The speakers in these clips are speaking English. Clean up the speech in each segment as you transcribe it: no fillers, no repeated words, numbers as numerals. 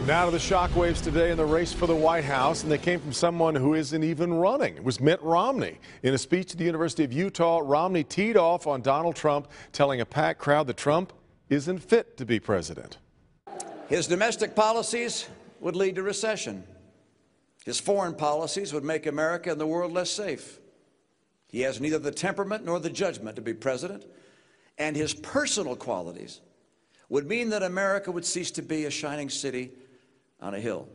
Now to the shockwaves today in the race for the White House, and they came from someone who isn't even running. It was Mitt Romney. In a speech at the University of Utah, Romney teed off on Donald Trump, telling a packed crowd that Trump isn't fit to be president. His domestic policies would lead to recession. His foreign policies would make America and the world less safe. He has neither the temperament nor the judgment to be president, and his personal qualities would mean that America would cease to be a shining city on a hill.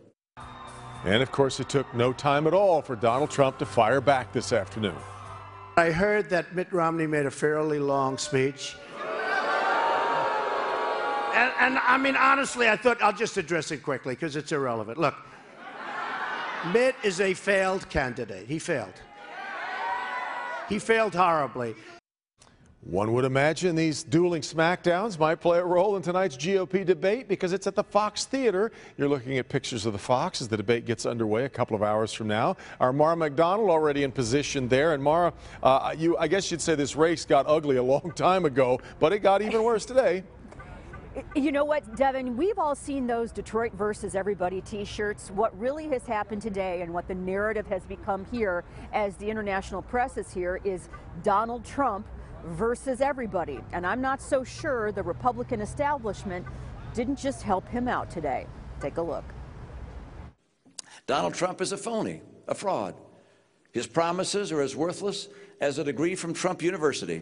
And of course, it took no time at all for Donald Trump to fire back this afternoon. I heard that Mitt Romney made a fairly long speech. And I mean, honestly, I thought I'll just address it quickly because it's irrelevant. Look, Mitt is a failed candidate. He failed. He failed horribly. One would imagine these dueling smackdowns might play a role in tonight's GOP debate because it's at the Fox Theater. You're looking at pictures of the Fox as the debate gets underway a couple of hours from now. Our Mara McDonald already in position there. And Mara, I guess you'd say this race got ugly a long time ago, but it got even worse today. You know what, Devin, we've all seen those Detroit versus everybody t-shirts. What really has happened today and what the narrative has become here as the international press is here is Donald Trump versus everybody. And I'm not so sure the Republican establishment didn't just help him out today. Take a look. Donald Trump is a phony, a fraud. His promises are as worthless as a degree from Trump University.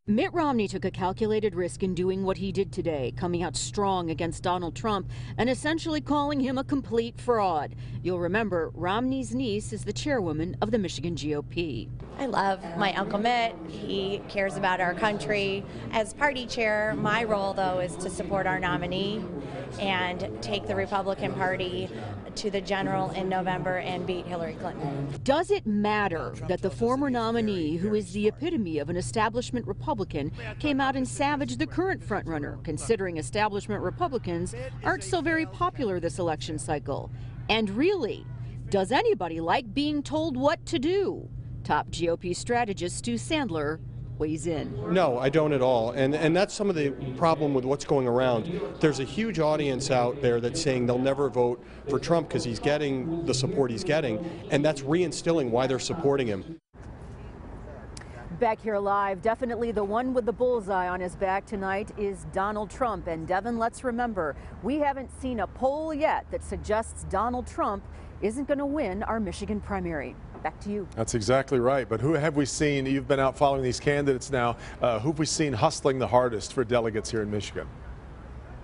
Mitt Romney took a calculated risk in doing what he did today, coming out strong against Donald Trump and essentially calling him a complete fraud. You'll remember Romney's niece is the chairwoman of the Michigan GOP. I love my Uncle Mitt. He cares about our country. As party chair, my role, though, is to support our nominee and take the Republican Party to the general in November and beat Hillary Clinton. Does it matter that the former nominee, who is the epitome of an establishment Republican, came out and savaged the current frontrunner, considering establishment Republicans aren't so very popular this election cycle? And really, does anybody like being told what to do? Top GOP strategist Stu Sandler weighs in. No, I don't at all. And that's some of the problem with what's going around. There's a huge audience out there that's saying they'll never vote for Trump because he's getting the support he's getting, and that's reinstilling why they're supporting him. Back here live, definitely the one with the bullseye on his back tonight is Donald Trump. And Devin, let's remember, we haven't seen a poll yet that suggests Donald Trump isn't going to win our Michigan primary. Back to you. That's exactly right. But who have we seen? You've been out following these candidates now. Who have we seen hustling the hardest for delegates here in Michigan?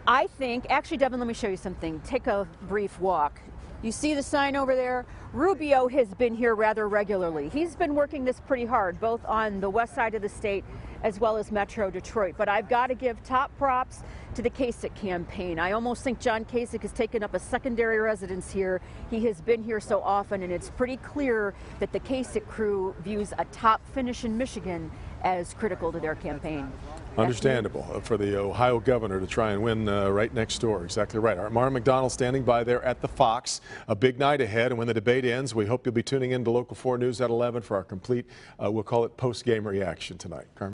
I think, actually, Devin, let me show you something. Take a brief walk. You see the sign over there? Rubio has been here rather regularly. He's been working this pretty hard, both on the west side of the state as well as Metro Detroit. But I've got to give top props to the Kasich campaign. I almost think John Kasich has taken up a secondary residence here. He has been here so often, and it's pretty clear that the Kasich crew views a top finish in Michigan as critical to their campaign. Understandable for the Ohio governor to try and win right next door. Exactly right. Our Mara McDonald standing by there at the Fox. A big night ahead, and when the debate ends, we hope you'll be tuning in to Local 4 News at 11 for our complete, we'll call it post-game reaction tonight. Carmen?